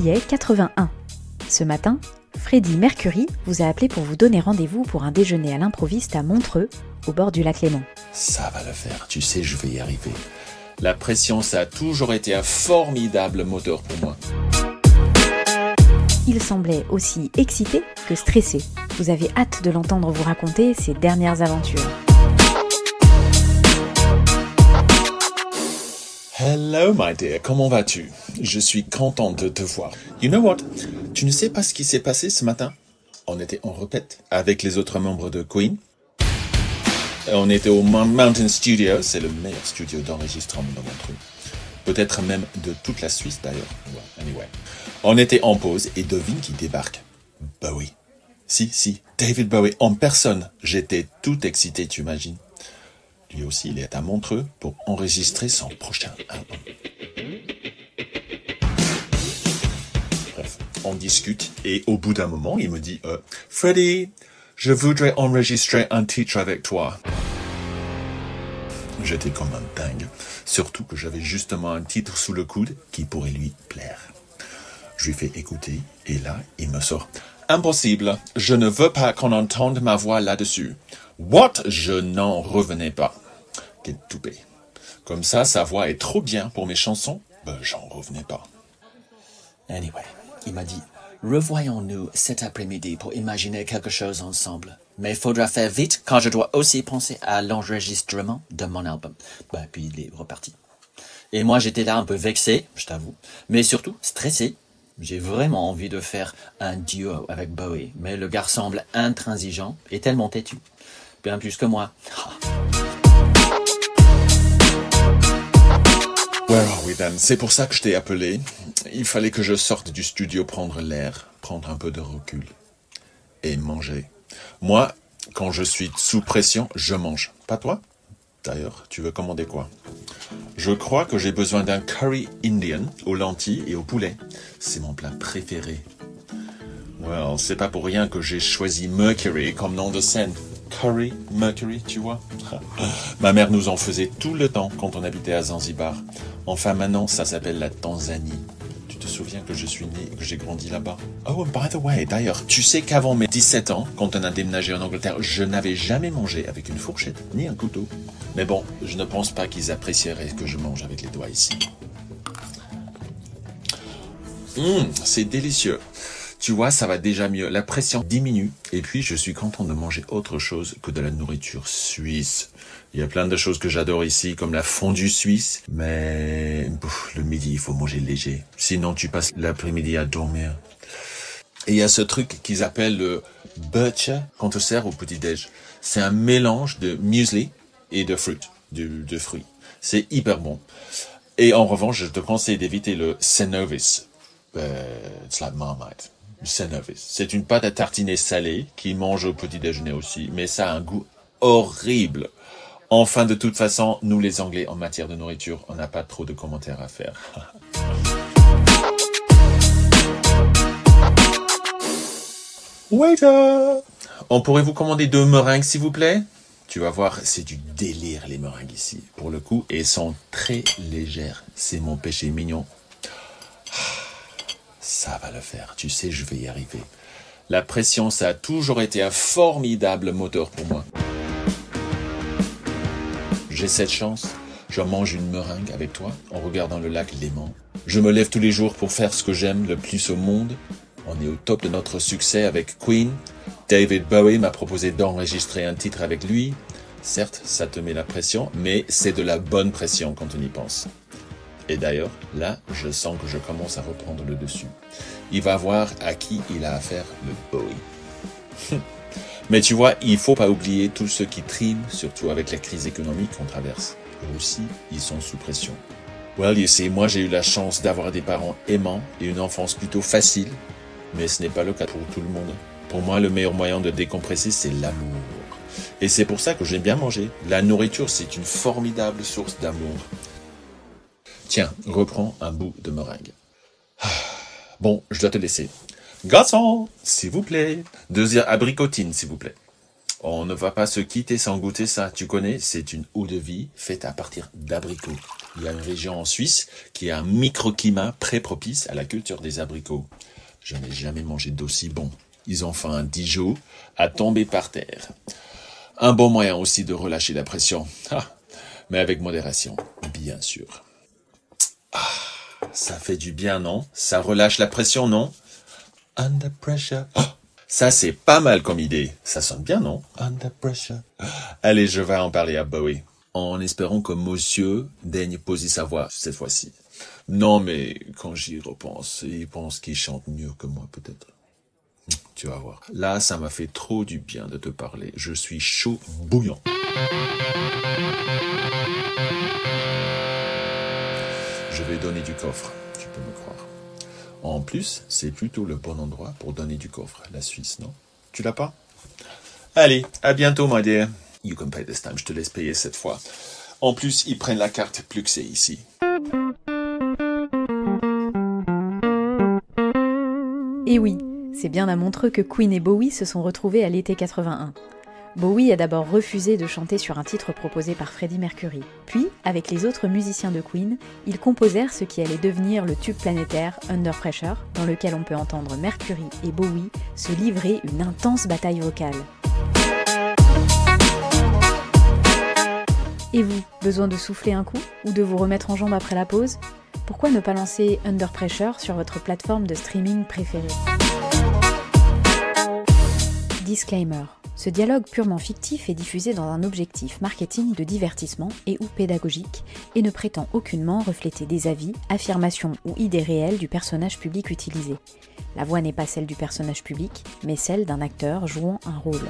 juillet 81. Ce matin, Freddie Mercury vous a appelé pour vous donner rendez-vous pour un déjeuner à l'improviste à Montreux, au bord du lac Léman. Ça va le faire, tu sais, je vais y arriver. La pression, ça a toujours été un formidable moteur pour moi. Il semblait aussi excité que stressé. Vous avez hâte de l'entendre vous raconter ses dernières aventures. Hello my dear, comment vas-tu? Je suis contente de te voir. You know what? Tu ne sais pas ce qui s'est passé ce matin? On était en répète avec les autres membres de Queen. On était au Mountain Studio, c'est le meilleur studio d'enregistrement de Montreux. Peut-être même de toute la Suisse d'ailleurs. Well, anyway. On était en pause et devine qui débarque. Bowie. Si, David Bowie en personne. J'étais tout excité, tu imagines. Lui aussi, il est à Montreux pour enregistrer son prochain album. Bref, on discute et au bout d'un moment, il me dit « Freddie, je voudrais enregistrer un titre avec toi. » J'étais comme un dingue, surtout que j'avais justement un titre sous le coude qui pourrait lui plaire. Je lui fais écouter et là, il me sort « Impossible, je ne veux pas qu'on entende ma voix là-dessus. » What? Je n'en revenais pas. Quel toupet. Comme ça, sa voix est trop bien pour mes chansons. J'en revenais pas. Anyway, il m'a dit, revoyons-nous cet après-midi pour imaginer quelque chose ensemble. Mais il faudra faire vite quand je dois aussi penser à l'enregistrement de mon album. Puis il est reparti. Et moi, j'étais là un peu vexé, je t'avoue, mais surtout stressé. J'ai vraiment envie de faire un duo avec Bowie, mais le gars semble intransigeant et tellement têtu. Bien plus que moi. Where are we then? C'est pour ça que je t'ai appelé. Il fallait que je sorte du studio prendre l'air, prendre un peu de recul et manger. Moi, quand je suis sous pression, je mange. Pas toi? D'ailleurs, tu veux commander quoi? Je crois que j'ai besoin d'un curry indian aux lentilles et au poulet. C'est mon plat préféré. Well, c'est pas pour rien que j'ai choisi Mercury comme nom de scène. Curry, Mercury, tu vois. Ma mère nous en faisait tout le temps quand on habitait à Zanzibar. Enfin, maintenant, ça s'appelle la Tanzanie. Tu te souviens que je suis né et que j'ai grandi là-bas? Oh, by the way, d'ailleurs, tu sais qu'avant mes 17 ans, quand on a déménagé en Angleterre, je n'avais jamais mangé avec une fourchette, ni un couteau. Mais bon, je ne pense pas qu'ils apprécieraient que je mange avec les doigts ici. C'est délicieux. Tu vois, ça va déjà mieux. La pression diminue. Et puis, je suis content de manger autre chose que de la nourriture suisse. Il y a plein de choses que j'adore ici, comme la fondue suisse. Mais le midi, il faut manger léger. Sinon, tu passes l'après-midi à dormir. Et il y a ce truc qu'ils appellent le butcher qu'on te sert au petit-déj. C'est un mélange de muesli et de fruits. De fruits. C'est hyper bon. Et en revanche, je te conseille d'éviter le Cenovis. It's like Marmite. Cenovis. C'est une pâte à tartiner salée qui mange au petit déjeuner aussi, mais ça a un goût horrible. Enfin, de toute façon, nous les Anglais, en matière de nourriture, on n'a pas trop de commentaires à faire. Waiter! On pourrait vous commander 2 meringues, s'il vous plaît? Tu vas voir, c'est du délire, les meringues ici. Pour le coup, elles sont très légères. C'est mon péché mignon. Ça va le faire, tu sais, je vais y arriver. La pression, ça a toujours été un formidable moteur pour moi. J'ai cette chance, je mange une meringue avec toi en regardant le lac Léman. Je me lève tous les jours pour faire ce que j'aime le plus au monde. On est au top de notre succès avec Queen. David Bowie m'a proposé d'enregistrer un titre avec lui. Certes, ça te met la pression, mais c'est de la bonne pression quand on y pense. Et d'ailleurs, là, je sens que je commence à reprendre le dessus. Il va voir à qui il a affaire, le Bowie. Mais tu vois, il faut pas oublier tous ceux qui triment, surtout avec la crise économique qu'on traverse. Eux aussi, ils sont sous pression. Well, you see, moi j'ai eu la chance d'avoir des parents aimants et une enfance plutôt facile, mais ce n'est pas le cas pour tout le monde. Pour moi, le meilleur moyen de décompresser, c'est l'amour. Et c'est pour ça que j'aime bien manger. La nourriture, c'est une formidable source d'amour. Tiens, reprends un bout de meringue. Bon, je dois te laisser. Garçon, s'il vous plaît. 2 abricotines, s'il vous plaît. On ne va pas se quitter sans goûter ça. Tu connais, c'est une eau de vie faite à partir d'abricots. Il y a une région en Suisse qui a un microclimat très propice à la culture des abricots. Je n'ai jamais mangé d'aussi bon. Ils ont fait un Dijon à tomber par terre. Un bon moyen aussi de relâcher la pression. Mais avec modération, bien sûr. Ça fait du bien, non? Ça relâche la pression, non? Under pressure. Ça, c'est pas mal comme idée. Ça sonne bien, non? Under pressure. Allez, je vais en parler à Bowie. En espérant que monsieur daigne poser sa voix cette fois-ci. Non, mais quand j'y repense, il pense qu'il chante mieux que moi, peut-être. Tu vas voir. Là, ça m'a fait trop du bien de te parler. Je suis chaud bouillant. Je vais donner du coffre, tu peux me croire. En plus, c'est plutôt le bon endroit pour donner du coffre, la Suisse, non? Tu l'as pas? Allez, à bientôt, my dear. You can pay this time, je te laisse payer cette fois. En plus, ils prennent la carte plus que c'est ici. Et oui, c'est bien à Montreux que Queen et Bowie se sont retrouvés à l'été 81. Bowie a d'abord refusé de chanter sur un titre proposé par Freddie Mercury. Puis, avec les autres musiciens de Queen, ils composèrent ce qui allait devenir le tube planétaire Under Pressure, dans lequel on peut entendre Mercury et Bowie se livrer une intense bataille vocale. Et vous, besoin de souffler un coup ou de vous remettre en jambe après la pause? Pourquoi ne pas lancer Under Pressure sur votre plateforme de streaming préférée? Disclaimer. Ce dialogue purement fictif est diffusé dans un objectif marketing de divertissement et ou pédagogique et ne prétend aucunement refléter des avis, affirmations ou idées réelles du personnage public utilisé. La voix n'est pas celle du personnage public, mais celle d'un acteur jouant un rôle.